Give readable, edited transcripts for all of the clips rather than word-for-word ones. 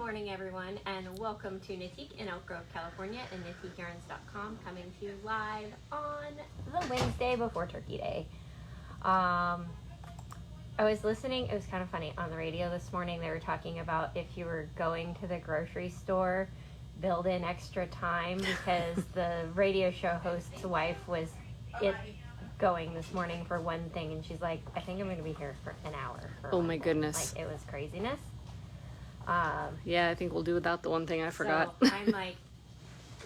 morning, everyone, and welcome to Natique in Elk Grove, California, and NatiqueErrands.com, coming to you live on the Wednesday before Turkey Day. I was listening, it was kind of funny, on the radio this morning. They were talking about if you were going to the grocery store, build in extra time, because the radio show host's wife was going this morning for one thing, and she's like, I think I'm going to be here for an hour. Oh my goodness. Like, it was craziness. Yeah, I think we'll do without the one thing I forgot. So I'm like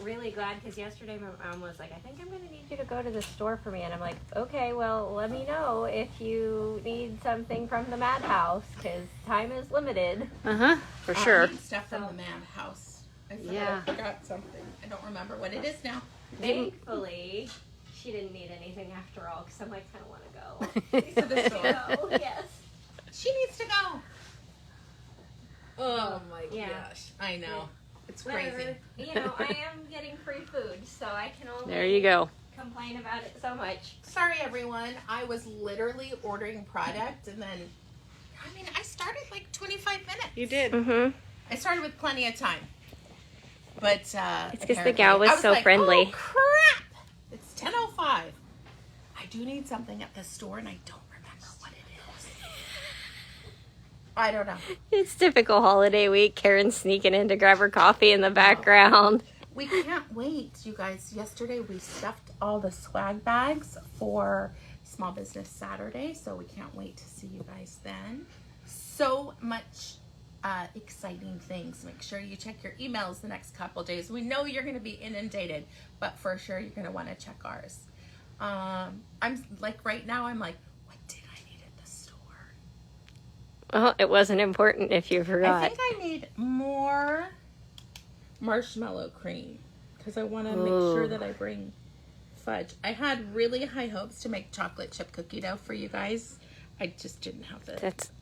really glad, because yesterday my mom was like, I think I'm going to need you to go to the store for me. And I'm like, okay, well, let me know if you need something from the madhouse, because time is limited. For sure. I need stuff from the madhouse. I forgot something. I don't remember what it is now. Thankfully, she didn't need anything after all, because I'm like, kind of want to go. To the store. Yes. She needs to go. Oh my gosh. I know. It's crazy. You know, I am getting free food, so I can only There you go. complain about it so much. Sorry, everyone. I was literally ordering product, and then, I started like 25 minutes. You did. I started with plenty of time. But, It's because the gal was so friendly. Oh, crap! It's 10:05. I do need something at the store, and I don't remember what it is. I don't know. It's typical holiday week. Karen's sneaking in to grab her coffee in the background. We can't wait, you guys. Yesterday we stuffed all the swag bags for Small Business Saturday, so we can't wait to see you guys then. So much exciting things. Make sure you check your emails the next couple days. We know you're going to be inundated, but for sure you're going to want to check ours. I'm like, right now I'm like, what did I need at the store? Well, it wasn't important if you forgot. I think I need more marshmallow cream, because I want to make sure that I bring fudge. I had really high hopes to make chocolate chip cookie dough for you guys. I just didn't have the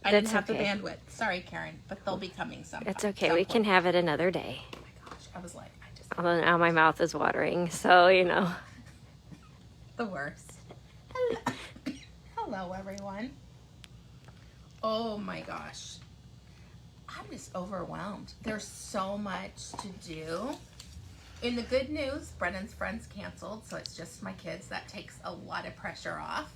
didn't have the bandwidth. Sorry, Karen, but they'll be coming sometime. That's okay. We can have it another day. Oh my gosh, I was like, Although now my mouth is watering, so you know. The worst. Hello, everyone. Oh my gosh. I'm just overwhelmed. There's so much to do. In the good news, Brennan's friends canceled, so it's just my kids. That takes a lot of pressure off.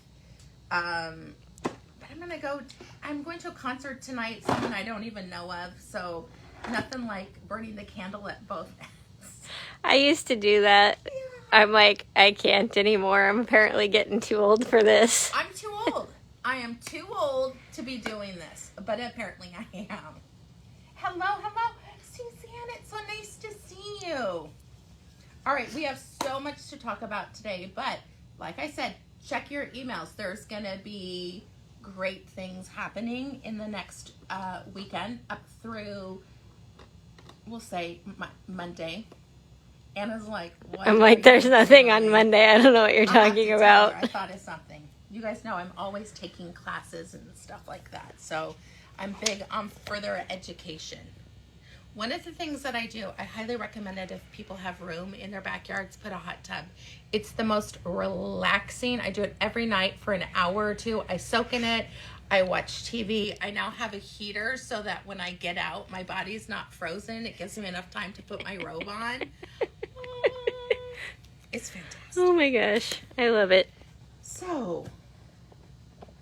But I'm going to a concert tonight, someone I don't even know of, so nothing like burning the candle at both ends. I used to do that. I'm like, I can't anymore. I'm apparently getting too old for this. I'm too old. I am too old to be doing this, but apparently I am. Hello, Suzanne. It's so nice to see you. All right, we have so much to talk about today, but like I said, check your emails. There's going to be great things happening in the next weekend up through, we'll say, Monday. Anna's like, what? I'm like, there's nothing on Monday. I don't know what you're talking about. I thought of something. You guys know I'm always taking classes and stuff like that. So I'm big on further education. One of the things that I do, I highly recommend it if people have room in their backyards, put a hot tub. It's the most relaxing. I do it every night for an hour or two. I soak in it. I watch TV. I now have a heater so that when I get out, my body's not frozen. It gives me enough time to put my robe on. It's fantastic. Oh my gosh. I love it. So,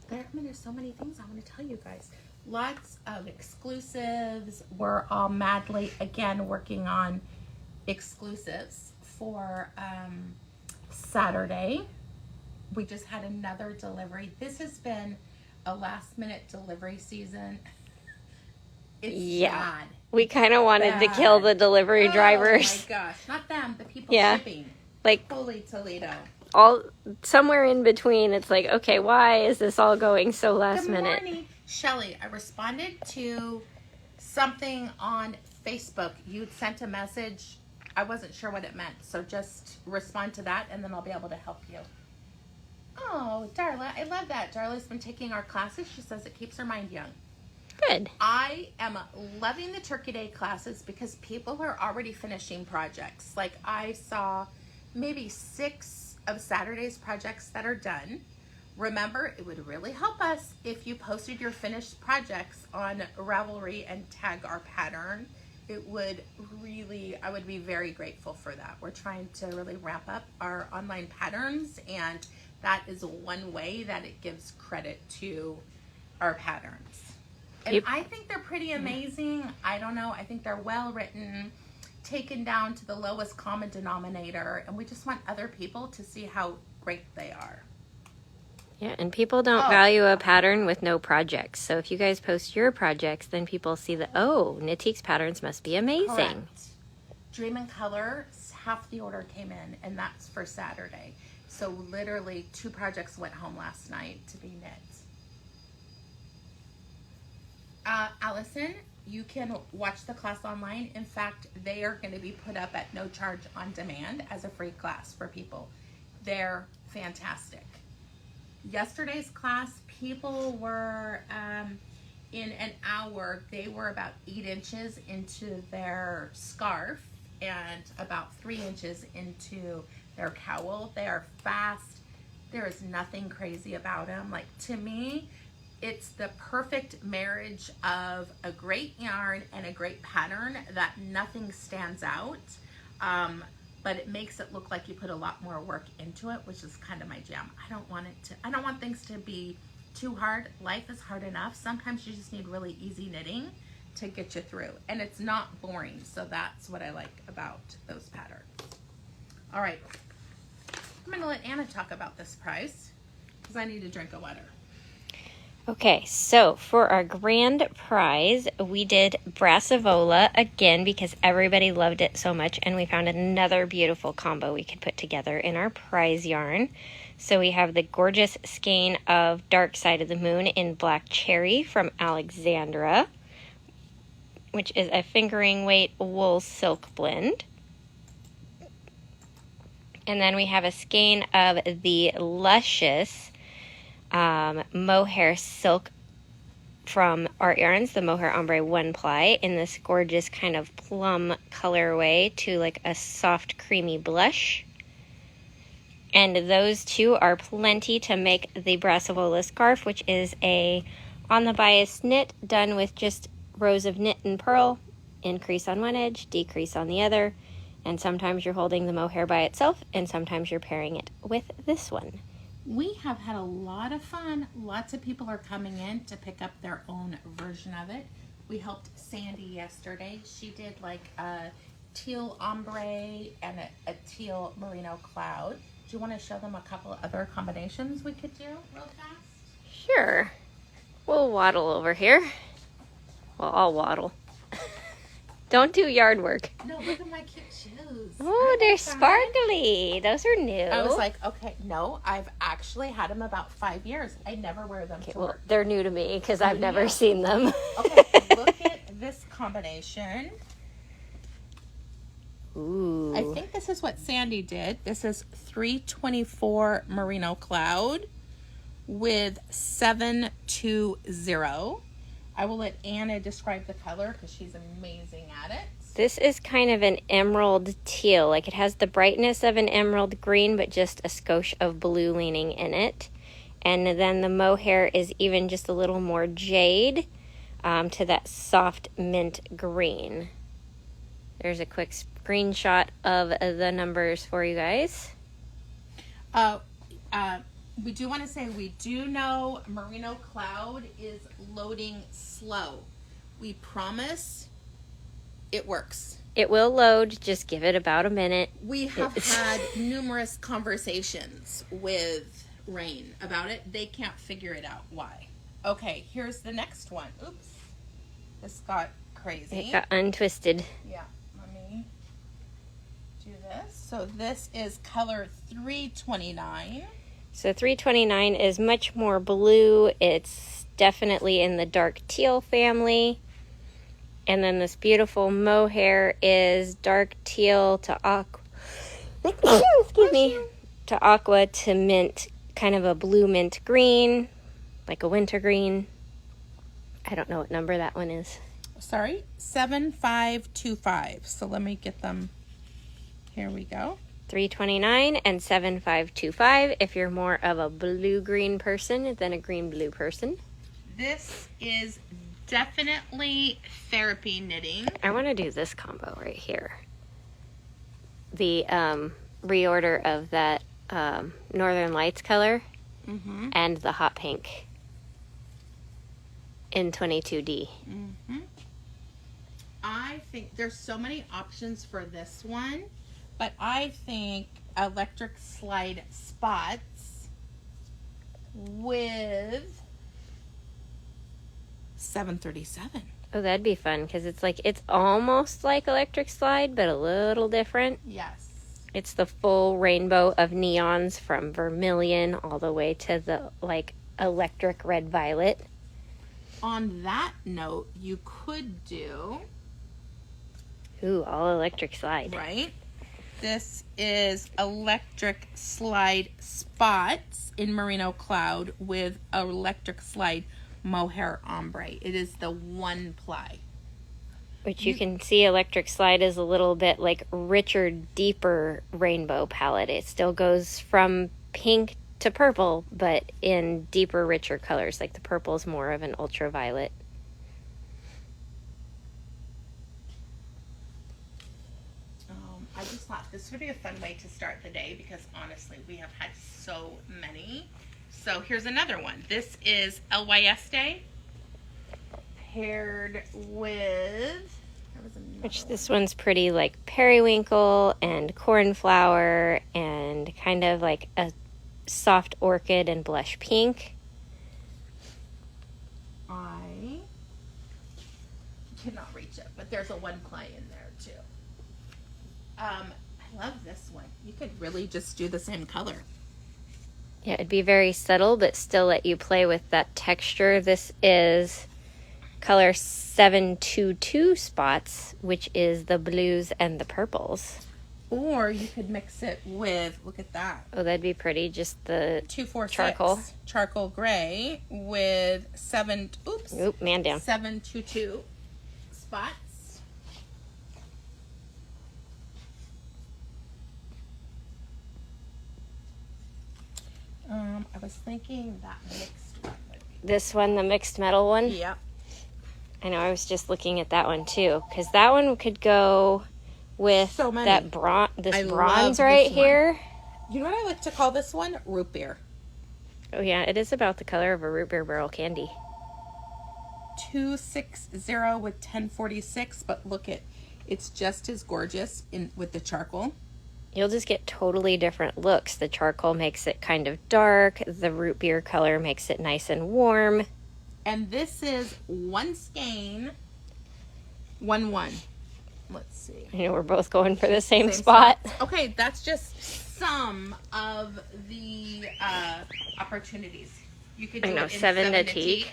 there's so many things I want to tell you guys. Lots of exclusives. We're all madly, again, working on exclusives for Saturday. We just had another delivery. This has been a last-minute delivery season. It's bad. We kind of wanted to kill the delivery drivers. Oh my gosh. Not them, the people shipping. Like, Holy Toledo. all somewhere in between, it's like, okay, why is this all going so last minute? Good morning, Shelly. I responded to something on Facebook. You sent a message. I wasn't sure what it meant, so just respond to that, and then I'll be able to help you. Oh, Darla, I love that. Darla's been taking our classes. She says it keeps her mind young. Good. I am loving the Turkey Day classes because people are already finishing projects. Like, I saw maybe 6 of Saturday's projects that are done. Remember, it would really help us if you posted your finished projects on Ravelry and tag our pattern it would really, I would be very grateful for that. We're trying to really ramp up our online patterns, and that is one way that it gives credit to our patterns. And I think they're pretty amazing. I don't know. I think they're well written, taken down to the lowest common denominator, and we just want other people to see how great they are. Yeah, and people don't value a pattern with no projects. So if you guys post your projects, then people see that, oh, Natique's patterns must be amazing. Correct. Dream in Color, half the order came in, and that's for Saturday. So literally 2 projects went home last night to be knit. Allison, you can watch the class online. In fact, they are going to be put up at no charge on demand as a free class for people. They're fantastic. Yesterday's class, people were in an hour, they were about 8 inches into their scarf and about 3 inches into their cowl. They are fast. There is nothing crazy about them. Like, to me, it's the perfect marriage of a great yarn and a great pattern that nothing stands out. But it makes it look like you put a lot more work into it, which is kind of my jam. I don't want things to be too hard. Life is hard enough. Sometimes you just need really easy knitting to get you through. And it's not boring. So that's what I like about those patterns. All right. I'm going to let Anna talk about this prize because I need a drink of water. Okay, so for our grand prize, we did Brassavola again because everybody loved it so much, and we found another beautiful combo we could put together in our prize yarn. So we have the gorgeous skein of Dark Side of the Moon in Black Cherry from Alexandra, which is a fingering weight wool silk blend. And then we have a skein of the Luscious mohair silk from Art Yarns, the mohair ombre 1-ply, in this gorgeous kind of plum colorway to like a soft creamy blush. And those two are plenty to make the Brassavola scarf, which is a on the bias knit done with just rows of knit and purl, increase on one edge, decrease on the other, and sometimes you're holding the mohair by itself and sometimes you're pairing it with this one. We have had a lot of fun. Lots of people are coming in to pick up their own version of it. We helped Sandy yesterday. She did like a teal ombre and a teal merino cloud. Do you want to show them a couple of other combinations we could do real fast? Sure. We'll waddle over here. Well, I'll waddle. Don't do yard work. No, look at my cute shoes. Oh, they're sparkly. Those are new. I was like, okay, no, I've actually had them about 5 years. I never wear them to work. They're new to me because I've never seen them. Okay, look at this combination. Ooh. I think this is what Sandy did. This is 324 merino cloud with 720. I will let Anna describe the color because she's amazing at it. This is kind of an emerald teal. Like, it has the brightness of an emerald green, but just a skosh of blue leaning in it. And then the mohair is even just a little more jade to that soft mint green. There's a quick screenshot of the numbers for you guys. We do want to say we do know merino cloud is loading slow. We promise it works. It will load. Just give it about a minute. We have had numerous conversations with Rain about it. They can't figure it out why. Okay, here's the next one. Oops. This got crazy. It got untwisted. Yeah, let me do this. So this is color 329. So 329 is much more blue. It's definitely in the dark teal family. And then this beautiful mohair is dark teal to aqua. Excuse me. To aqua to mint, kind of a blue mint green, like a winter green. I don't know what number that one is. Sorry, 7525. So let me get them. Here we go. 329 and 7525 if you're more of a blue-green person than a green-blue person. This is definitely therapy knitting. I want to do this combo right here. The reorder of that Northern Lights color and the hot pink in 22D. I think there's so many options for this one, but I think electric slide spots with 737. Oh, that'd be fun because it's almost like Electric Slide, but a little different. Yes. It's the full rainbow of neons from vermilion all the way to the electric red violet. On that note, you could do... Ooh, all Electric Slide. Right. This is Electric Slide Spots in Merino Cloud with Electric Slide Mohair Ombre. It is the one ply. Which you can see Electric Slide is a little bit richer, deeper rainbow palette. It still goes from pink to purple, but in deeper, richer colors. Like the purple is more of an ultraviolet. I just thought this would be a fun way to start the day because honestly, we have had so many. So here's another one. This is LYS Day paired with... Which this one's pretty periwinkle and cornflower and kind of like a soft orchid and blush pink. I cannot reach it, but there's a one ply in there too. I love this one. You could really just do the same color. Yeah, it'd be very subtle, but still let you play with that texture. This is color 722 spots, which is the blues and the purples. Or you could mix it with, look at that. Oh, that'd be pretty. Just the 246 charcoal gray with 722 spots. I was thinking that mixed one would be. This one, the mixed metal one? Yep. I know, I was just looking at that one too, because that one could go with So many. that this I bronze love right this one. here. You know what I like to call this one? Root beer. Oh yeah, it is about the color of a root beer barrel candy. 260 with 1046, but look it's just as gorgeous with the charcoal. You'll just get totally different looks. The charcoal makes it kind of dark. The root beer color makes it nice and warm. And this is one skein, 1-1. Let's see. You know, we're both going for the same spot. Okay, that's just some of the opportunities. You could do it in 7 Natique.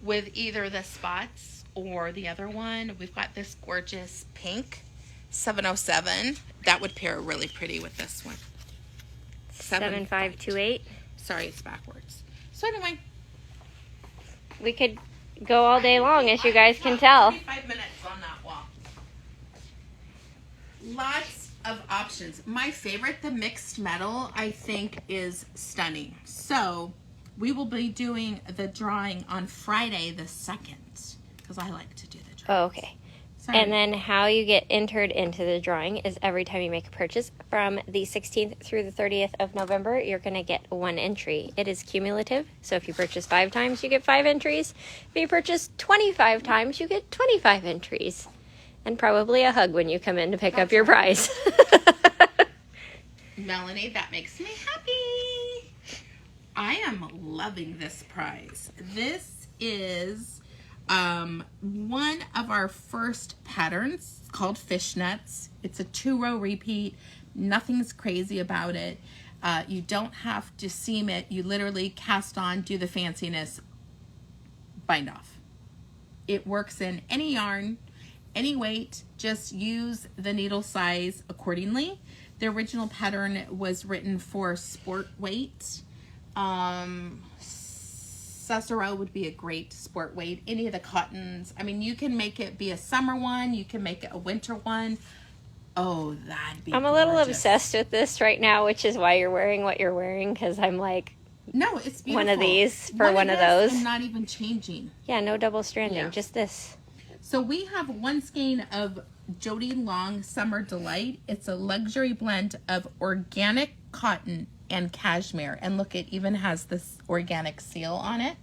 With either the spots or the other one. We've got this gorgeous pink 707. That would pair really pretty with this one. 7528. Sorry, it's backwards. So anyway, we could go all day long, as you guys can tell. 45 minutes on that wall. Lots of options. My favorite, the mixed metal, I think is stunning. So we will be doing the drawing on Friday the 2nd because I like to do the drawing. Oh, okay. Sorry. And then how you get entered into the drawing is every time you make a purchase from the 16th through the 30th of November, you're going to get one entry. It is cumulative, so if you purchase 5 times, you get 5 entries. If you purchase 25 times, you get 25 entries. And probably a hug when you come in to pick up your prize. Melanie, that makes me happy. I am loving this prize. This is one of our first patterns called Fishnets. It's a 2-row repeat. Nothing's crazy about it. You don't have to seam it. You literally cast on, do the fanciness, bind off. It works in any yarn, any weight. Just use the needle size accordingly. The original pattern was written for sport weight. Sasaro would be a great sport weight. Any of the cottons. I mean, you can make it be a summer one. You can make it a winter one. Oh, that'd be I'm a little gorgeous. obsessed with this right now, which is why you're wearing what you're wearing, because I'm like, No, it's beautiful. one of these for one of those. And not even changing. Yeah, no double stranding, Yeah. just this. So we have one skein of Jody Long Summer Delight. It's a luxury blend of organic cotton and cashmere. And look, it even has this organic seal on it.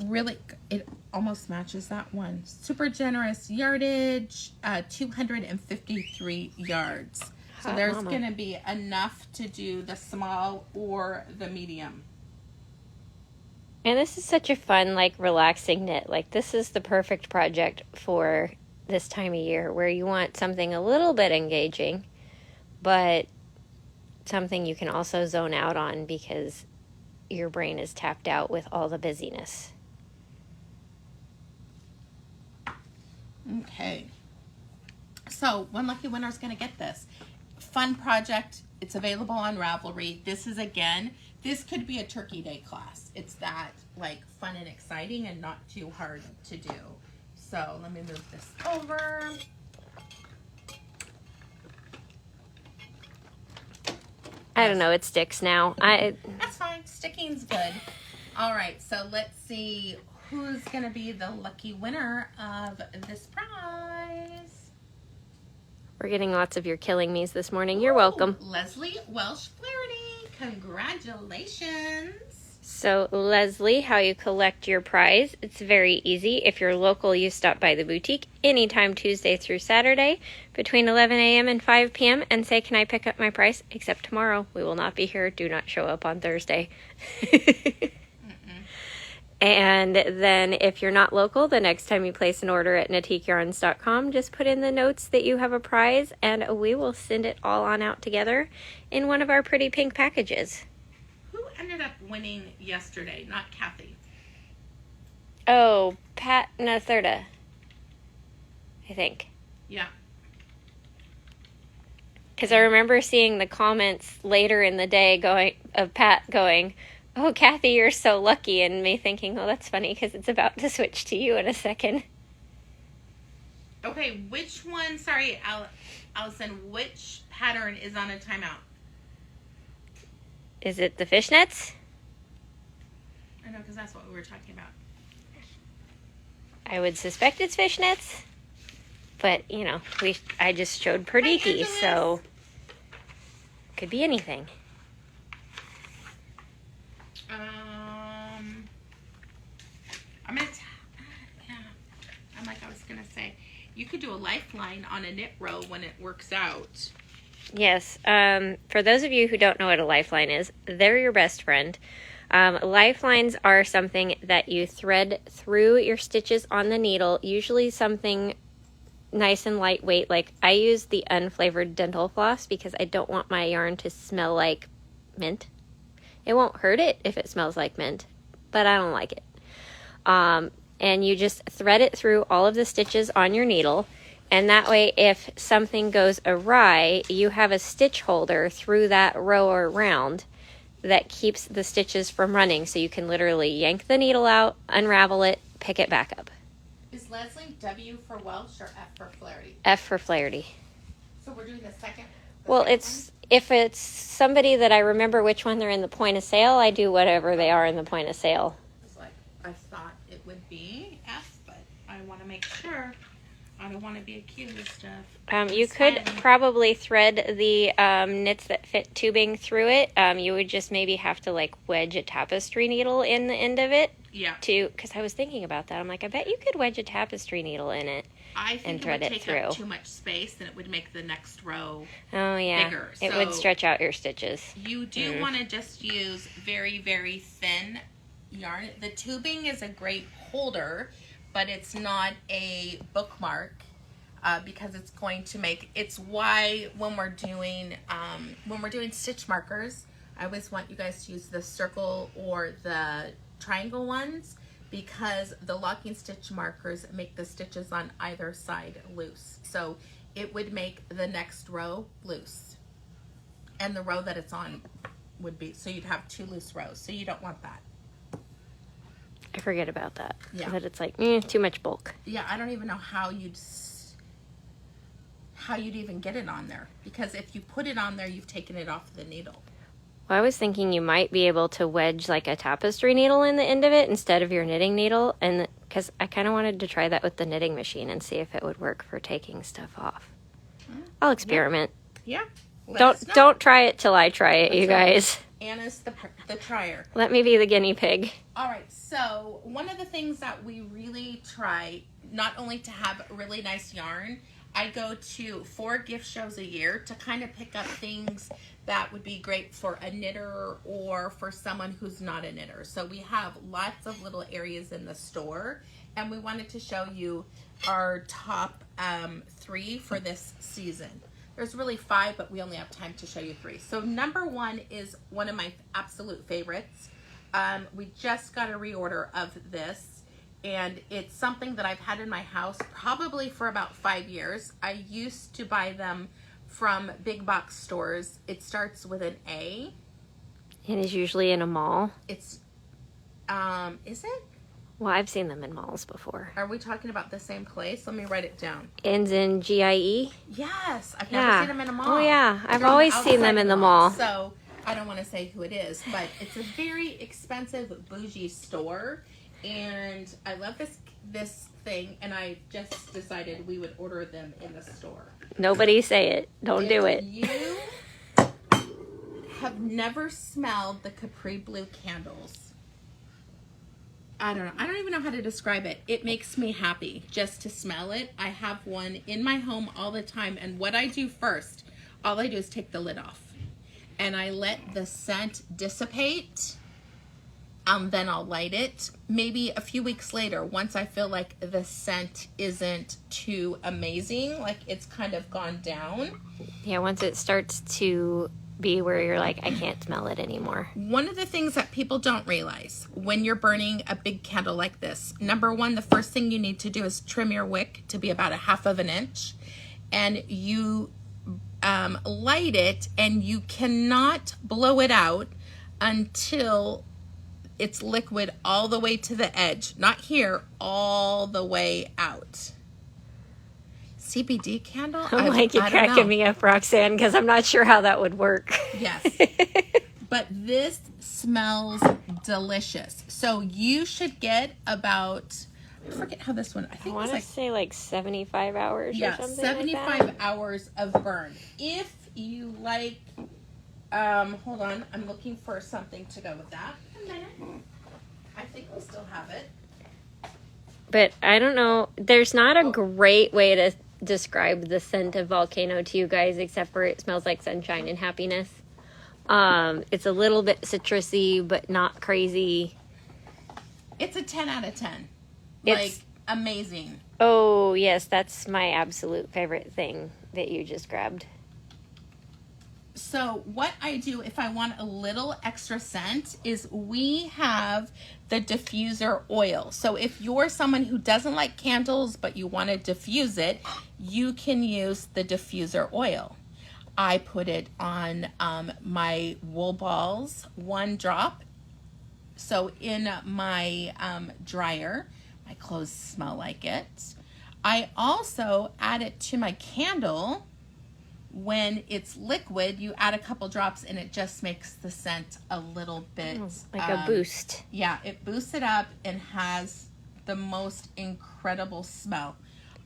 Really, it almost matches that one. Super generous yardage, 253 yards. So Hot there's mama. going to be enough to do the small or the medium. And this is such a fun, like, relaxing knit. Like, this is the perfect project for this time of year where you want something a little bit engaging, but something you can also zone out on because your brain is tapped out with all the busyness. Okay. So one lucky winner is going to get this. Fun project. It's available on Ravelry. This is, again, this could be a Turkey Day class. It's that, like, fun and exciting and not too hard to do. So let me move this over. I don't know, it sticks now. That's fine. Sticking's good. All right, so let's see who's going to be the lucky winner of this prize. We're getting lots of your killing me's this morning. You're welcome. Leslie Welsh Flaherty. Congratulations. So, Leslie, how you collect your prize. It's very easy. If you're local, you stop by the boutique anytime Tuesday through Saturday between 11 a.m. and 5 p.m. and say, can I pick up my prize? Except tomorrow. We will not be here. Do not show up on Thursday. And then if you're not local, the next time you place an order at natiqueyarns.com, just put in the notes that you have a prize, and we will send it all on out together in one of our pretty pink packages. Who ended up winning yesterday? Not Kathy. Oh, Pat Nathurda, I think. Yeah. Because I remember seeing the comments later in the day of Pat going, oh, Kathy, you're so lucky, and me thinking, oh, that's funny because it's about to switch to you in a second. Okay, which one, sorry, Allison, which pattern is on a timeout? Is it the fishnets? I know, because that's what we were talking about. I would suspect it's fishnets, but, you know, I just showed Perdiki, so could be anything. I was going to say, you could do a lifeline on a knit row when it works out. Yes. For those of you who don't know what a lifeline is, they're your best friend. Lifelines are something that you thread through your stitches on the needle, usually something nice and lightweight. Like I use the unflavored dental floss because I don't want my yarn to smell like mint. It won't hurt it if it smells like mint, but I don't like it. And you just thread it through all of the stitches on your needle. And that way, if something goes awry, you have a stitch holder through that row or round that keeps the stitches from running. So you can literally yank the needle out, unravel it, pick it back up. Is Leslie W for Welsh or F for Flaherty? F for Flaherty. So we're doing the second? Well, if it's somebody that I remember which one they're in the point of sale, I do whatever they are in the point of sale. It's like, I thought it would be F, but I want to make sure. I don't want to be accused of... You could probably thread the knits that fit tubing through it. You would just maybe have to like wedge a tapestry needle in the end of it. Yeah. Because I was thinking about that. I'm like, I bet you could wedge a tapestry needle in it. I think and it thread would it take through. up too much space, and it would make the next row Oh yeah, bigger. it So would stretch out your stitches. you do want to just use very, very thin yarn. The tubing is a great holder, but it's not a bookmark because it's going to make. It's why when we're doing stitch markers, I always want you guys to use the circle or the triangle ones, because the locking stitch markers make the stitches on either side loose. So it would make the next row loose. And the row that it's on would be, so you'd have two loose rows. So you don't want that. I forget about that. Yeah. That it's like, too much bulk. Yeah, I don't even know how you'd even get it on there. Because if you put it on there, you've taken it off the needle. Well, I was thinking you might be able to wedge like a tapestry needle in the end of it instead of your knitting needle, and because I kind of wanted to try that with the knitting machine and see if it would work for taking stuff off. I'll experiment. Yeah. Don't try it till I try it, you guys. Anna's the trier. Let me be the guinea pig. All right. So one of the things that we really try, not only to have really nice yarn, I go to 4 gift shows a year to kind of pick up things that would be great for a knitter or for someone who's not a knitter. So we have lots of little areas in the store, and we wanted to show you our top 3 for this season. There's really 5, but we only have time to show you 3. So number 1 is one of my absolute favorites. We just got a reorder of this, and it's something that I've had in my house probably for about 5 years. I used to buy them from big box stores. It starts with an A. It is usually in a mall. It's, is it? Well, I've seen them in malls before. Are we talking about the same place? Let me write it down. Ends in GIE? Yes. I've never seen them in a mall. Oh, yeah. I've always seen them in the mall. So I don't want to say who it is, but it's a very expensive, bougie store. And I love this thing, and I just decided we would order them in the store. Nobody say it. Don't do it. You have never smelled the Capri Blue candles. I don't know. I don't even know how to describe it. It makes me happy just to smell it. I have one in my home all the time, and what I do first, all I do is take the lid off, and I let the scent dissipate. Then I'll light it. Maybe a few weeks later, once I feel like the scent isn't too amazing, like it's kind of gone down. Yeah, once it starts to be where you're like, I can't smell it anymore. One of the things that people don't realize when you're burning a big candle like this, number 1, the first thing you need to do is trim your wick to be about 1/2 inch, and you light it, and you cannot blow it out until it's liquid all the way to the edge. Not here, all the way out. CBD candle? I'm like, you're cracking me up, Roxanne, because I'm not sure how that would work. Yes. But this smells delicious. So you should get about, I forget how this one, I think I want to say like 75 hours or something 75 like that. hours of burn. If you like, hold on, I'm looking for something to go with that. A minute. I think we still have it. But I don't know, there's not a great way to describe the scent of Volcano to you guys, except for it smells like sunshine and happiness. It's a little bit citrusy, but not crazy. It's a 10 out of 10. It's, like, amazing. Oh, yes, that's my absolute favorite thing that you just grabbed. So what I do if I want a little extra scent is we have the diffuser oil. So if you're someone who doesn't like candles but you want to diffuse it, you can use the diffuser oil. I put it on my wool balls, 1 drop. So in my dryer, my clothes smell like it. I also add it to my candle. When it's liquid, you add a couple drops, and it just makes the scent a little bit like a boost. Yeah, it boosts it up and has the most incredible smell.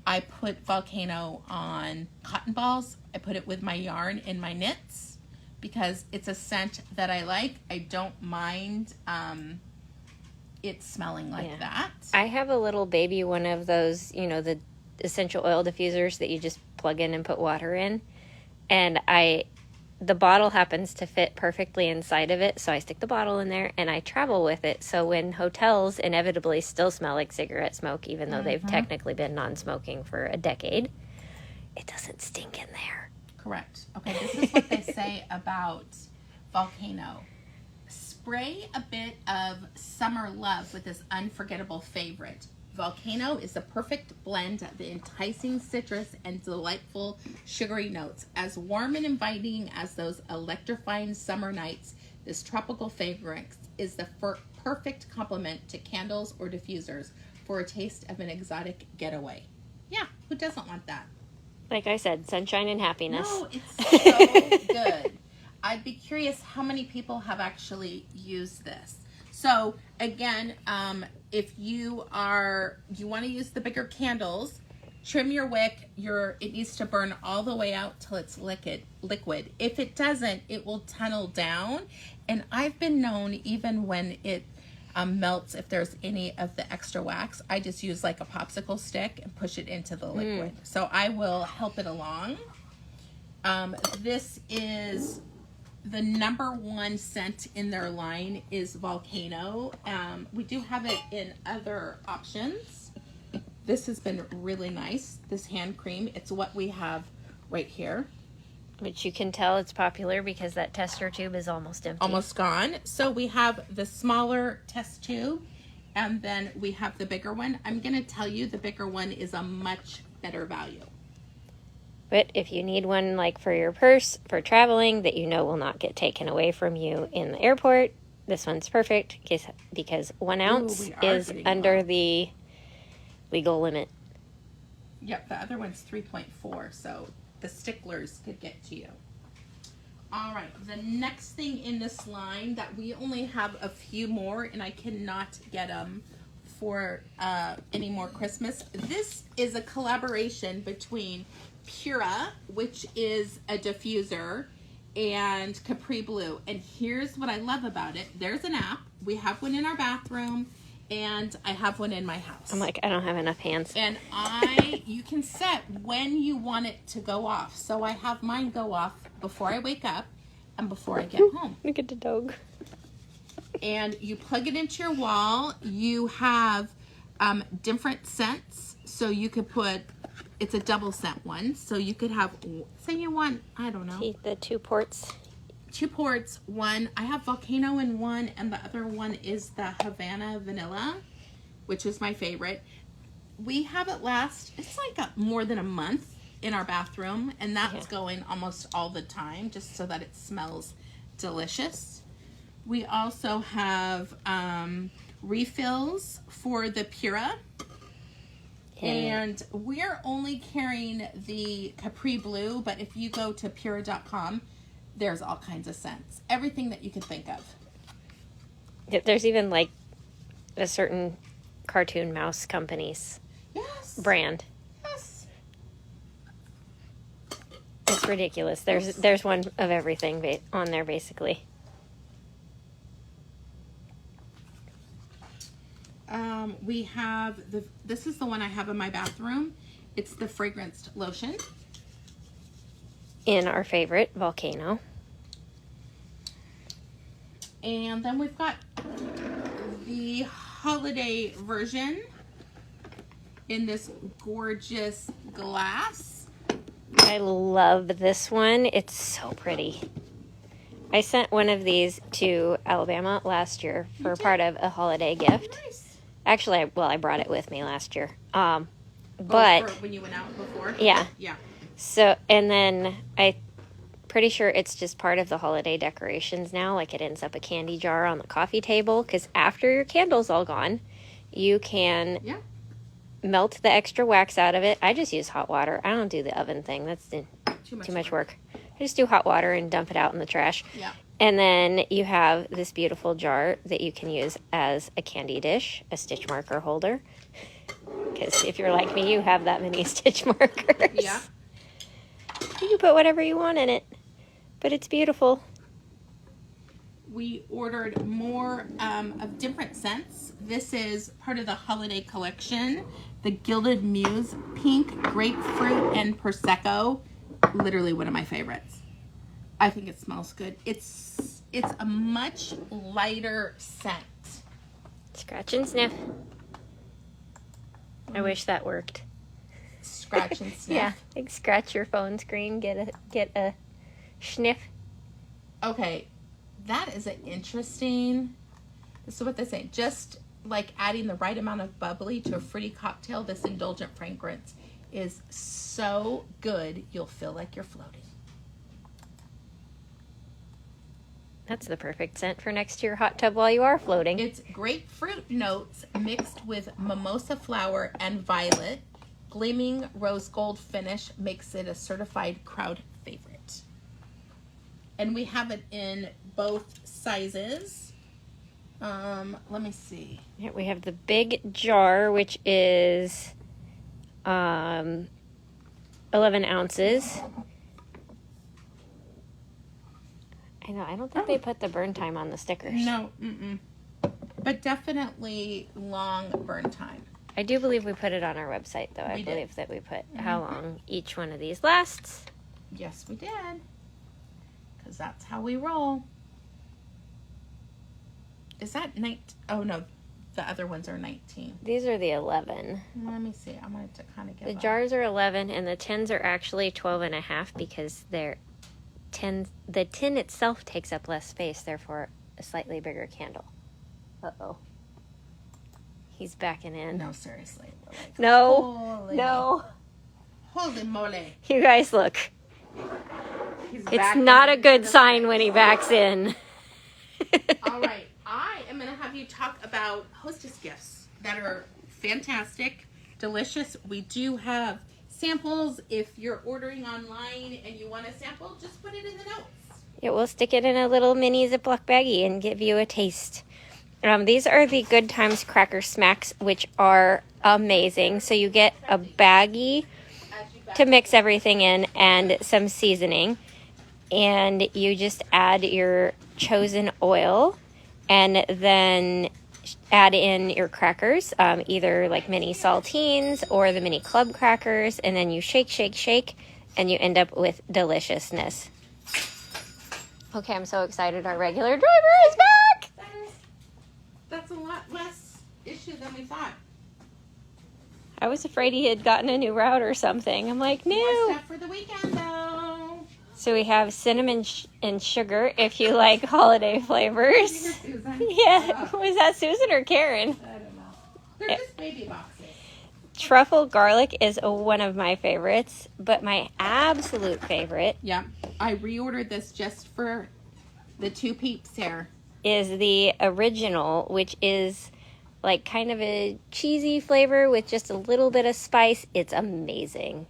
I put Volcano on cotton balls. I put it with my yarn in my knits because it's a scent that I like. I don't mind it smelling like that. I have a little baby one of those, you know, the essential oil diffusers that you just plug in and put water in. And the bottle happens to fit perfectly inside of it, so I stick the bottle in there and I travel with it. So when hotels inevitably still smell like cigarette smoke, even though they've technically been non-smoking for a decade, it doesn't stink in there. Correct. Okay, this is what they say about Volcano. Spray a bit of summer love with this unforgettable favorite. Volcano is the perfect blend of the enticing citrus and delightful sugary notes. As warm and inviting as those electrifying summer nights, this tropical fragrance is the perfect complement to candles or diffusers for a taste of an exotic getaway. Yeah, who doesn't want that? Like I said, sunshine and happiness. No, it's so good. I'd be curious how many people have actually used this. So again, if you want to use the bigger candles, trim your wick. It needs to burn all the way out till it's liquid. If it doesn't, it will tunnel down. And I've been known, even when it melts, if there's any of the extra wax, I just use like a popsicle stick and push it into the liquid. So I will help it along. This is the #1 scent in their line is Volcano. We do have it in other options. This has been really nice. This hand cream, it's what we have right here. Which you can tell it's popular because that tester tube is almost empty. Almost gone. So we have the smaller test tube, and then we have the bigger one. I'm going to tell you the bigger one is a much better value. But if you need one like for your purse, for traveling, that you know will not get taken away from you in the airport, this one's perfect because 1 ounce is under the legal limit. Yep, the other one's 3.4, so the sticklers could get to you. All right, the next thing in this line that we only have a few more, and I cannot get them for any more Christmas. This is a collaboration between Pura, which is a diffuser, and Capri Blue. And here's what I love about it. There's an app. We have one in our bathroom, and I have one in my house. I'm like, I don't have enough hands. And you can set when you want it to go off. So I have mine go off before I wake up and before I get home. Look at the dog. And you plug it into your wall. You have different scents. So you could put, it's a double scent one. So you could have, say you want, I don't know. See the 2 ports. 2 ports, one. I have Volcano in one, and the other one is the Havana Vanilla, which is my favorite. We have it last, it's like more than a month in our bathroom, and that's going almost all the time, just so that it smells delicious. We also have refills for the Pura. And we're only carrying the Capri Blue, but if you go to Pura.com, there's all kinds of scents. Everything that you can think of. There's even like a certain cartoon mouse company's brand. Yes. It's ridiculous. There's one of everything on there basically. We have this is the one I have in my bathroom. It's the fragranced lotion. In our favorite, Volcano. And then we've got the holiday version in this gorgeous glass. I love this one. It's so pretty. I sent one of these to Alabama last year for part of a holiday gift. Nice. Actually, I brought it with me last year. But when you went out before? Yeah. Yeah. So, and then pretty sure it's just part of the holiday decorations now. Like it ends up a candy jar on the coffee table, because after your candle's all gone, you can melt the extra wax out of it. I just use hot water. I don't do the oven thing. That's too much work. I just do hot water and dump it out in the trash. Yeah. And then you have this beautiful jar that you can use as a candy dish, a stitch marker holder. Because if you're like me, you have that many stitch markers. Yeah. You can put whatever you want in it. But it's beautiful. We ordered more of different scents. This is part of the holiday collection. The Gilded Muse Pink, Grapefruit, and Prosecco. Literally one of my favorites. I think it smells good. It's a much lighter scent. Scratch and sniff. I wish that worked. Scratch and sniff. Yeah, like scratch your phone screen, get a sniff. Okay, that is an interesting. This is what they say. Just like adding the right amount of bubbly to a fruity cocktail, this indulgent fragrance is so good you'll feel like you're floating. That's the perfect scent for next to your hot tub while you are floating. It's grapefruit notes mixed with mimosa flower and violet. Gleaming rose gold finish makes it a certified crowd favorite. And we have it in both sizes. Let me see. Here we have the big jar, which is 11 ounces. I know, I don't think they put the burn time on the stickers. No, but definitely long burn time. I do believe we put it on our website, though. I believe that we put how long each one of these lasts. Yes, we did. Because that's how we roll. Is that 19? Oh, no. The other ones are 19. These are the 11. Let me see. I wanted to kind of get The jars are 11, and the tins are actually 12 and a half because they're the tin itself takes up less space, therefore a slightly bigger candle. Uh-oh. He's backing in. No, seriously. Like, no. No. Holy moly. You guys look. It's not a good sign when he backs in. All right. I am going to have you talk about hostess gifts that are fantastic, delicious. We do have samples. If you're ordering online and you want a sample, just put it in the notes. Yeah, we'll stick it in a little mini Ziploc baggie and give you a taste. These are the Good Times Cracker Smacks, which are amazing. So you get a baggie to mix everything in and some seasoning. And you just add your chosen oil and then add in your crackers, either like mini saltines or the mini club crackers. And then you shake, shake, shake, and you end up with deliciousness. Okay, I'm so excited. Our regular driver is back. That's a lot less issue than we thought. I was afraid he had gotten a new route or something. I'm like, no. More stuff for the weekend, though. So we have cinnamon and sugar if you like holiday flavors. Susan? Yeah. Was that Susan or Karen? I don't know. They're just baby boxes. Truffle garlic is one of my favorites, but my absolute favorite Yeah. I reordered this just for the two peeps here. is the original, which is like kind of a cheesy flavor with just a little bit of spice. It's amazing.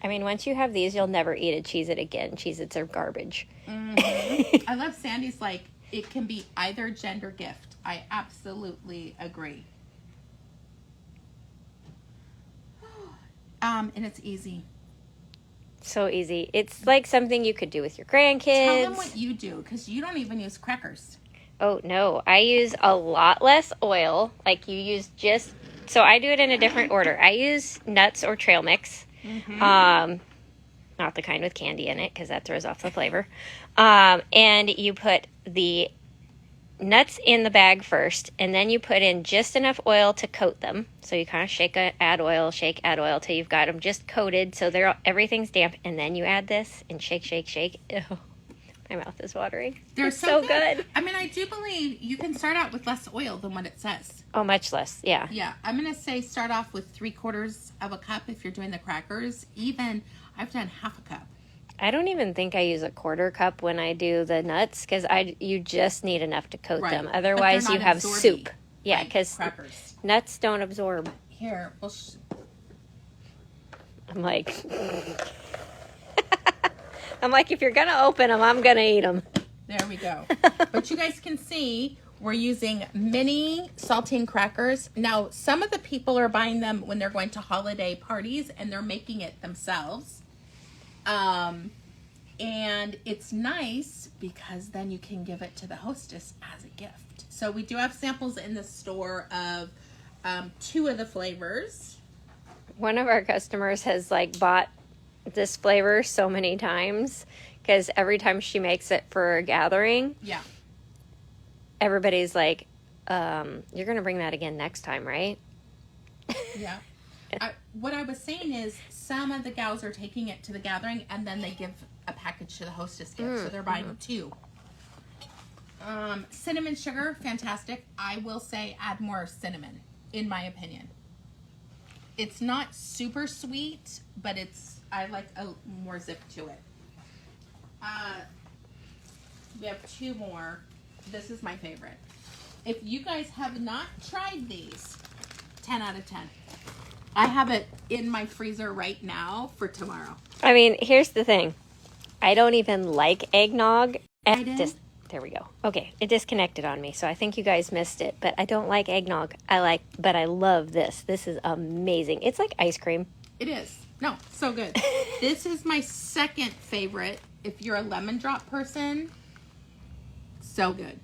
I mean, once you have these, you'll never eat a Cheez-It again. Cheez-Its are garbage. Mm-hmm. I love Sandy's, like, it can be either gender gift. I absolutely agree. And it's easy. So easy. It's like something you could do with your grandkids. Tell them what you do, because you don't even use crackers. Oh, no. I use a lot less oil. Like you use just... So I do it in a different order. I use nuts or trail mix. Mm-hmm. Not the kind with candy in it, because that throws off the flavor. And you put the nuts in the bag first, and then you put in just enough oil to coat them. So you kind of shake, add oil till you've got them just coated, so everything's damp. And then you add this and shake, shake, shake. Ew. My mouth is watering. They're it's so good. I mean, I do believe you can start out with less oil than what it says. Oh, much less. Yeah. Yeah. I'm going to say start off with 3/4 of a cup if you're doing the crackers. Even I've done half a cup. I don't even think I use a 1/4 cup when I do the nuts, because you just need enough to coat them. Otherwise, you have soup. Yeah, because nuts don't absorb. Here, I'm like... I'm like, if you're going to open them, I'm going to eat them. There we go. But you guys can see we're using mini saltine crackers. Now, some of the people are buying them when they're going to holiday parties and they're making it themselves. And it's nice because then you can give it to the hostess as a gift. So we do have samples in the store of 2 of the flavors. One of our customers has bought this flavor so many times because every time she makes it for a gathering, yeah, everybody's like, you're gonna bring that again next time, right? Yeah. What I was saying is some of the gals are taking it to the gathering and then they give a package to the hostess gift, so they're buying 2. Cinnamon sugar, fantastic. I will say add more cinnamon, in my opinion. It's not super sweet, but I like a more zip to it. We have 2 more. This is my favorite. If you guys have not tried these, 10 out of 10. I have it in my freezer right now for tomorrow. I mean, here's the thing. I don't even like eggnog. I did? There we go. Okay, it disconnected on me, so I think you guys missed it. But I don't like eggnog. But I love this. This is amazing. It's like ice cream. It is. No, so good. This is my second favorite. If you're a lemon drop person, so good.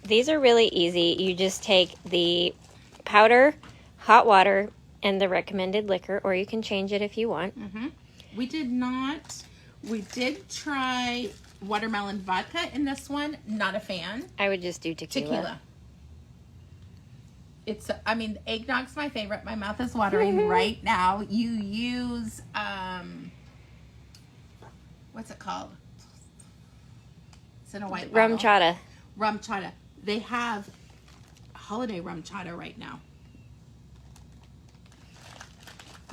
These are really easy. You just take the powder, hot water, and the recommended liquor, or you can change it if you want. Mm-hmm. We did try watermelon vodka in this one. Not a fan. I would just do tequila. Eggnog's my favorite. My mouth is watering right now. You use, what's it called? It's in a white bottle. Rum chata. Rum chata. They have holiday rum chata right now.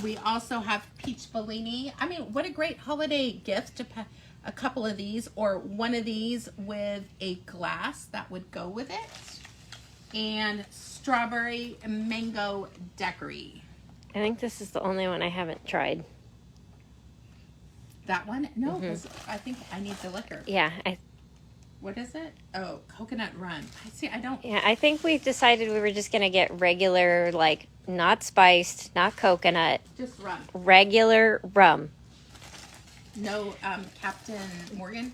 We also have peach Bellini. I mean, what a great holiday gift to a couple of these, or one of these with a glass that would go with it. And strawberry and mango daiquiri. I think this is the only one I haven't tried. That one? No, because I think I need the liquor. Yeah. What is it? Oh, coconut rum. Yeah, I think we've decided we were just going to get regular, like, not spiced, not coconut. Just rum. Regular rum. No Captain Morgan?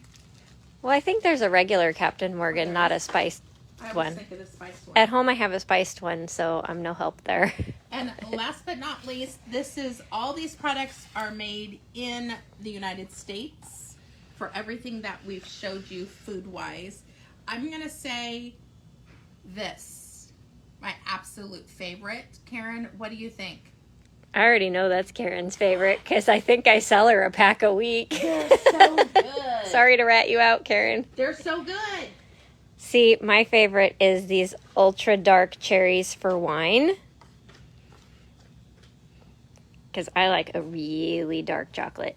Well, I think there's a regular Captain Morgan, not a spiced I one. always think of the spiced one. At home, I have a spiced one, so I'm no help there. And last but not least, all these products are made in the United States for everything that we've showed you food-wise. I'm going to say this, my absolute favorite. Karen, what do you think? I already know that's Karen's favorite because I think I sell her a pack a week. They're so good. Sorry to rat you out, Karen. They're so good. See, my favorite is these ultra dark cherries for wine. Because I like a really dark chocolate.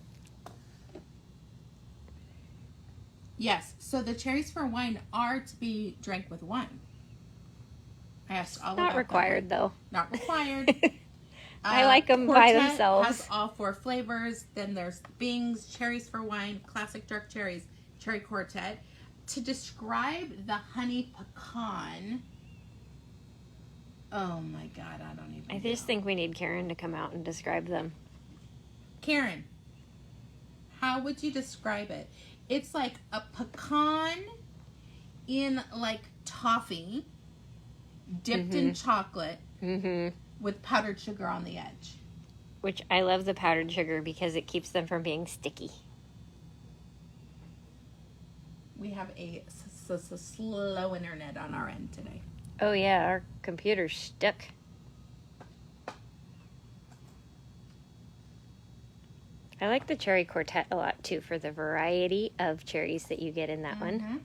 Yes, so the cherries for wine are to be drank with wine. I asked all Not about required, though. Not required. I like them by Quartet themselves. Has all 4 flavors. Then there's Bing's, cherries for wine, classic dark cherries, cherry quartet. To describe the honey pecan, oh my God, I don't even I just think we need Karen to come out and describe them. Karen, how would you describe it? It's like a pecan in like toffee, dipped in chocolate, with powdered sugar on the edge. Which I love the powdered sugar because it keeps them from being sticky. We have a slow internet on our end today. Oh yeah, our computer's stuck. I like the cherry quartet a lot too for the variety of cherries that you get in that one.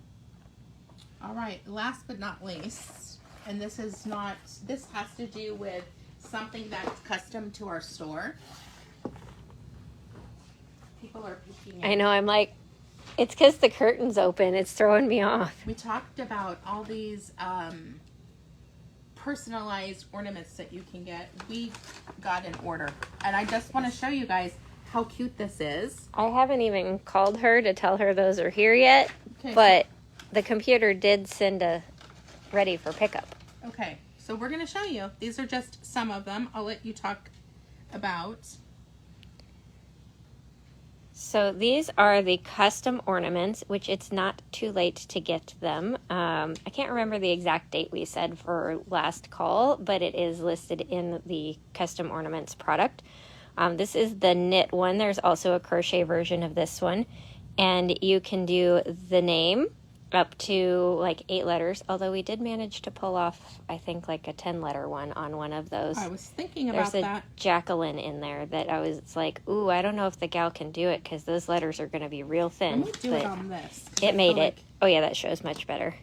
All right, last but not least, and this has to do with something that's custom to our store. People are peeking in. I know, I'm like, it's because the curtain's open. It's throwing me off. We talked about all these personalized ornaments that you can get. We got an order, and I just want to show you guys how cute this is. I haven't even called her to tell her those are here yet, Okay, but the computer did send a ready for pickup. Okay, so we're going to show you. These are just some of them. I'll let you talk about. So these are the custom ornaments, which it's not too late to get them. I can't remember the exact date we said for last call, but it is listed in the custom ornaments product. This is the knit one. There's also a crochet version of this one. And you can do the name up to like 8 letters, although we did manage to pull off, I think, like a 10-letter one on one of those. I was thinking about There's a that. Jacqueline in there that I was like, ooh, I don't know if the gal can do it because those letters are going to be real thin. Let me do it on this. It made it. Oh yeah, that shows much better.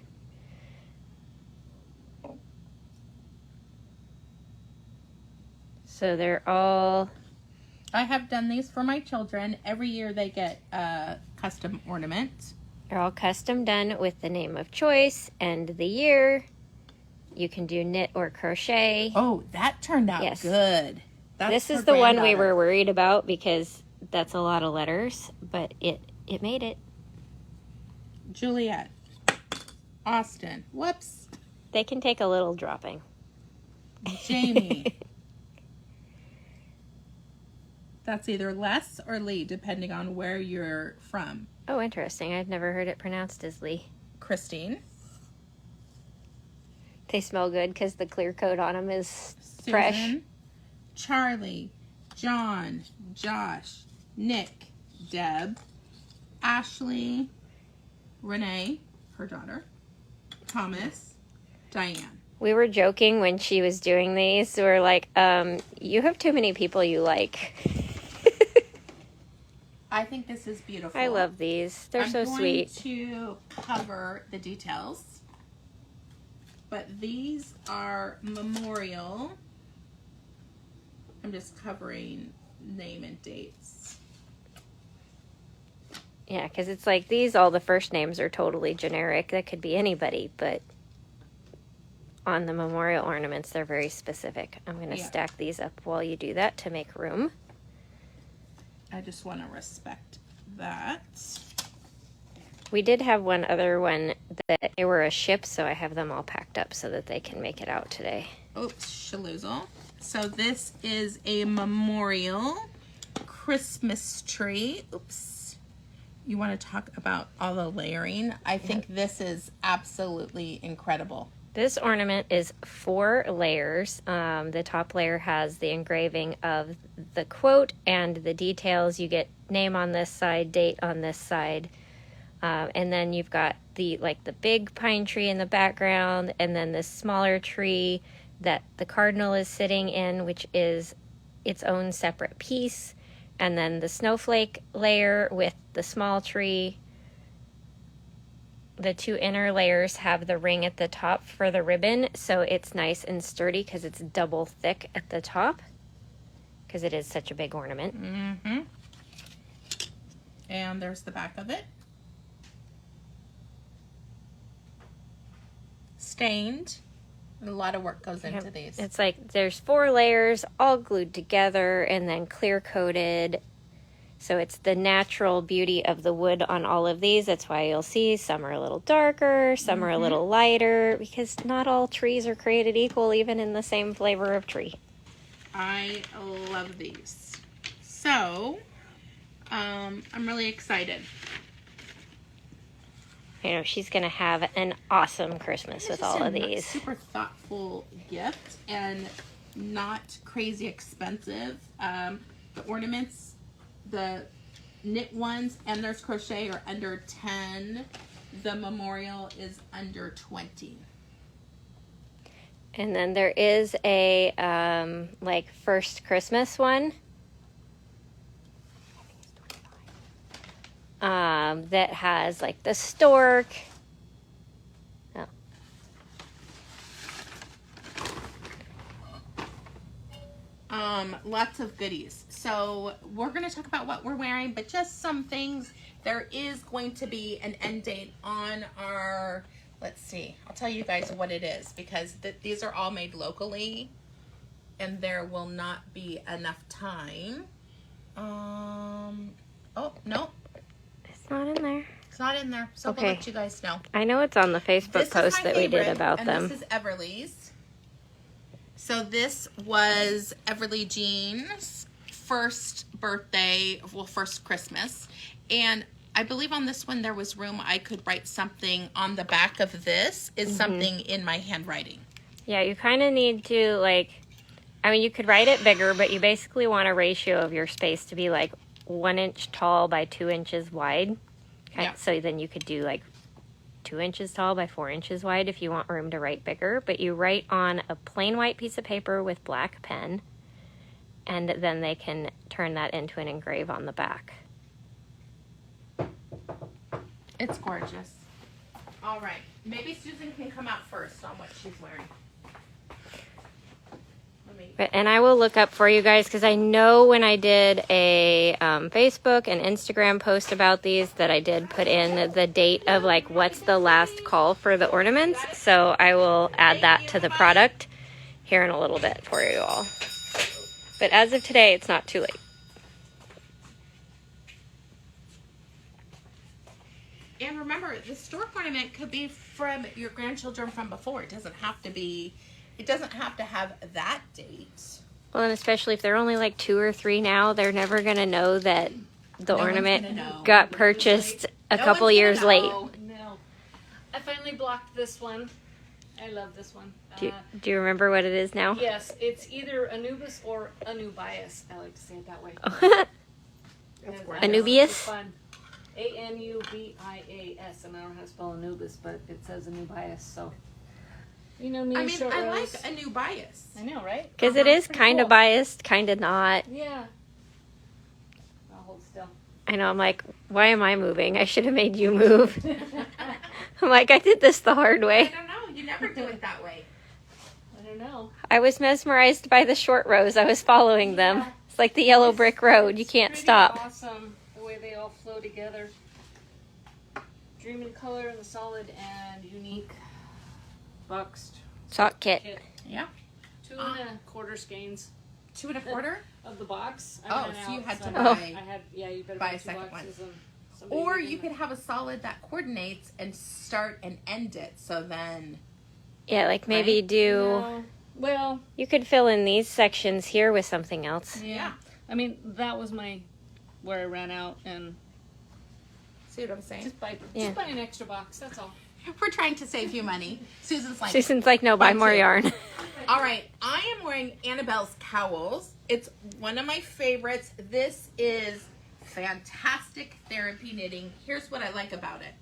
So they're all... I have done these for my children. Every year they get a custom ornament. They're all custom done with the name of choice and the year. You can do knit or crochet. Oh, that turned out Yes. good. This her is the one we granddaughter. were worried about because that's a lot of letters, but it made it. Juliet. Austin. Whoops. They can take a little dropping. Jamie. That's either Les or Lee, depending on where you're from. Oh, interesting. I've never heard it pronounced as Lee. Christine. They smell good because the clear coat on them is Susan, fresh. Charlie. John. Josh. Nick. Deb. Ashley. Renee, her daughter. Thomas. Diane. We were joking when she was doing these. We were like, you have too many people you like. I think this is beautiful. I love these. They're so sweet. I'm going to cover the details. But these are memorial. I'm just covering name and dates. Yeah, because it's like these, all the first names are totally generic. That could be anybody, but on the memorial ornaments, they're very specific. I'm going to stack these up while you do that to make room. I just want to respect that. We did have one other one that they were a ship, so I have them all packed up so that they can make it out today. Oops, shaloozle. So this is a memorial Christmas tree. Oops. You want to talk about all the layering? I think this is absolutely incredible. This ornament is 4 layers. The top layer has the engraving of the quote and the details. You get name on this side, date on this side. And then you've got the big pine tree in the background, and then this smaller tree that the cardinal is sitting in, which is its own separate piece. And then the snowflake layer with the small tree. The 2 inner layers have the ring at the top for the ribbon, so it's nice and sturdy because it's double thick at the top because it is such a big ornament. Mm-hmm. And there's the back of it. Stained. A lot of work goes into these. It's like there's 4 layers all glued together and then clear coated. So it's the natural beauty of the wood on all of these. That's why you'll see some are a little darker, some are a little lighter, because not all trees are created equal, even in the same flavor of tree. I love these. So, I'm really excited. You know, she's going to have an awesome Christmas with all of these. Super thoughtful gift and not crazy expensive. The ornaments, the knit ones, and there's crochet are under 10. The memorial is under 20. And then there is a first Christmas one. That has like the stork. Lots of goodies. So we're going to talk about what we're wearing, but just some things. There is going to be an end date on our, let's see, I'll tell you guys what it is, because these are all made locally and there will not be enough time. Oh, no. It's not in there. It's not in there, so Okay. we'll let you guys know. I know it's on the Facebook post that we did about and them. This is Everly's. So this was Everly Jean's first birthday, well, first Christmas. And I believe on this one there was room I could write something on the back of this, is something in my handwriting. Yeah, you kind of need to you could write it bigger, but you basically want a ratio of your space to be like 1 inch tall by 2 inches wide. Yeah. So then you could do 2 inches tall by 4 inches wide if you want room to write bigger. But you write on a plain white piece of paper with black pen, and then they can turn that into an engrave on the back. It's gorgeous. All right. Maybe Susan can come out first on what she's wearing. And I will look up for you guys, because I know when I did a Facebook and Instagram post about these that I did put in the date of what's the last call for the ornaments. So I will add that to the product here in a little bit for you all. but as of today, it's not too late. And remember, the stork ornament could be from your grandchildren from before. It doesn't have to have that date. Well, and especially if they're only like 2 or 3 now, they're never going to know that the ornament got purchased a couple years late. No. I finally blocked this one. I love this one. Do you remember what it is now? Yes, it's either Anubis or Anubias. I like to say it that way. And, Anubias? it's fun. Anubias, and I don't know how to spell Anubis, but it says Anubias, so. You know me, I mean, short I rows. like a new bias. I know, right? Because it is Pretty kind of cool. biased, kind of not. Yeah. I'll hold still. I know, I'm like, why am I moving? I should have made you move. I'm like, I did this the hard I way. don't know. You never do it that way. I don't know. I was mesmerized by the short rows. I was following them. Yeah. It's like the yellow brick road. You It's can't pretty stop. Awesome the way they all flow together. Dreaming color in the solid and unique boxed Sock kit. kit. Yeah. 2 1/4 skeins 2 1/4. of the box. I Oh, ran so you out, had to I buy- had, yeah, you better buy buy a 2 second boxes and somebody Or gave you me- could have a solid that coordinates and start and end it. So then, Yeah, like maybe Right? do. No. Well, You could fill in these sections here with something else. yeah. I mean, that was where I ran out, and see what I'm saying? just buy an extra box. That's all. We're trying to save you money. Susan's like, Susan's like, no, buy more too. yarn. all right, I am wearing Annabelle's cowls. It's one of my favorites. This is fantastic therapy knitting. Here's what I like about it.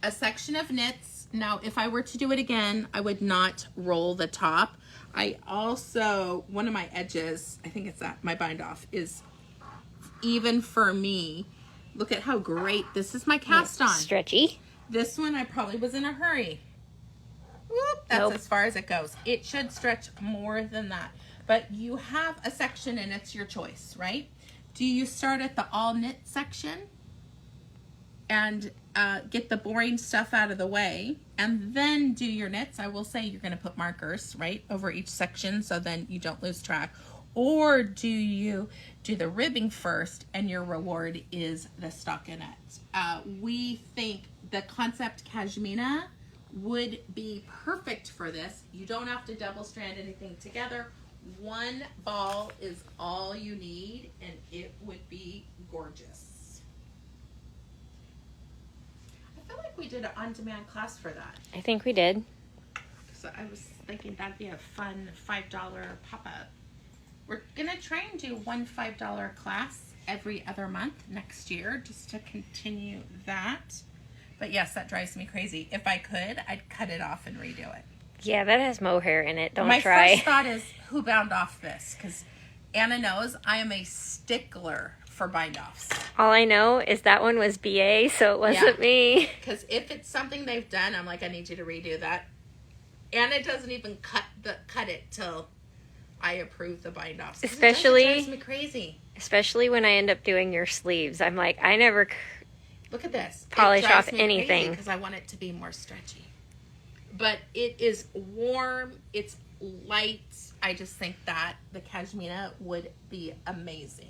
A section of knits. Now, if I were to do it again, I would not roll the top. I also, one of my edges, I think it's that, my bind off, is even for me. Look at how great, this is my cast on. Stretchy. This one, I probably was in a hurry. Whoop, that's Nope. as far as it goes. It should stretch more than that. But you have a section and it's your choice, right? Do you start at the all knit section and get the boring stuff out of the way and then do your knits? I will say you're going to put markers, right, over each section so then you don't lose track. Or do you do the ribbing first and your reward is the stockinette? We think the Concept Cashmina would be perfect for this. You don't have to double strand anything together. One ball is all you need and it would be gorgeous. I feel like we did an on-demand class for that. I think we did. So I was thinking that'd be a fun $5 pop-up. We're gonna try and do one $5 class every other month next year just to continue that. But yes, that drives me crazy. If I could, I'd cut it off and redo it. Yeah, that has mohair in it. Don't My try. first thought is, who bound off this? Because Anna knows I am a stickler for bind offs. All I know is that one was BA, so it wasn't me. Because if it's something they've done, I'm like, I need you to redo that. Anna doesn't even cut it till I approve the bind offs. Especially- it drives me crazy. Especially when I end up doing your sleeves. I'm like, I never. Look at this. Polish off anything. Because I want it to be more stretchy. But it is warm. It's light. I just think that the cashmere would be amazing.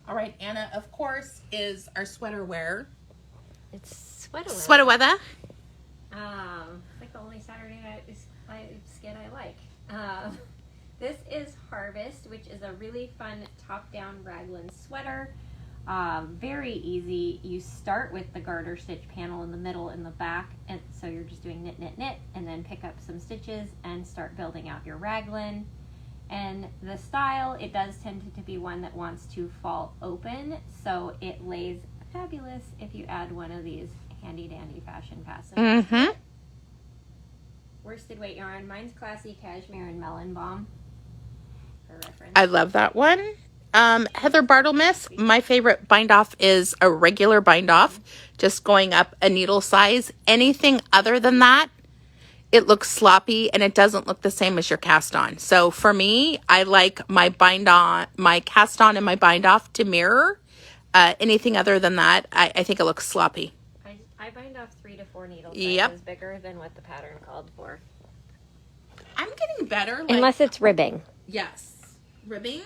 All right, Anna, of course, is our sweater wearer. It's sweater. Sweater weather. It's like the only Saturday night skit I like. This is Harvest, which is a really fun top-down raglan sweater. Very easy. You start with the garter stitch panel in the middle and the back, and so you're just doing knit, knit, knit, and then pick up some stitches and start building out your raglan. And the style, it does tend to be one that wants to fall open, so it lays fabulous if you add one of these handy-dandy fashion fasteners. Mm-hmm. Worsted weight yarn. Mine's classy cashmere and melon balm. For reference. I love that one. Heather Bartlemus, my favorite bind off is a regular bind off, just going up a needle size. Anything other than that, it looks sloppy and it doesn't look the same as your cast on. So for me, I like my bind on, my cast on and my bind off to mirror. Anything other than that, I think it looks sloppy. I bind off 3 to 4 needles. Yep. Sizes bigger than what the pattern called for. I'm getting better. Like, Unless it's ribbing. yes, ribbing.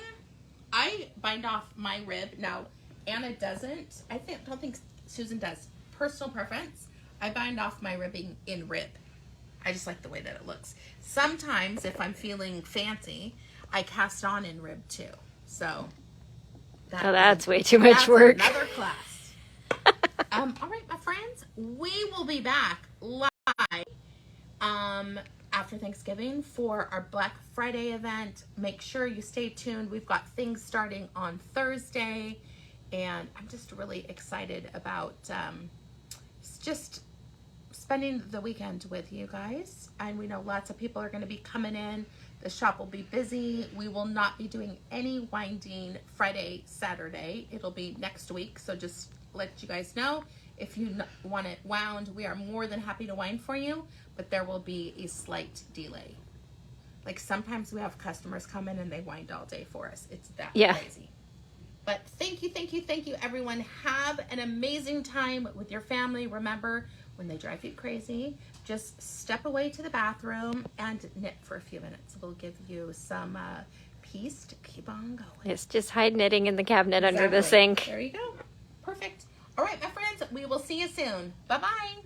I bind off my rib. Now, Anna doesn't. Don't think Susan does. Personal preference. I bind off my ribbing in rib. I just like the way that it looks. Sometimes, if I'm feeling fancy, I cast on in rib too. So, that's way too much work. Another class. All right, my friends, we will be back live after Thanksgiving for our Black Friday event. Make sure you stay tuned. We've got things starting on Thursday, and I'm just really excited about just spending the weekend with you guys. And we know lots of people are going to be coming in. The shop will be busy. We will not be doing any winding Friday, Saturday. It'll be next week, so just let you guys know. If you want it wound, we are more than happy to wind for you, but there will be a slight delay. Like sometimes we have customers come in and they wind all day for us. It's that crazy. But thank you, everyone. Have an amazing time with your family. Remember, when they drive you crazy, just step away to the bathroom and knit for a few minutes. We'll give you some peace to keep on going. It's just hide knitting in the cabinet under the sink. There you go. Perfect. All right, my friends, we will see you soon. Bye-bye.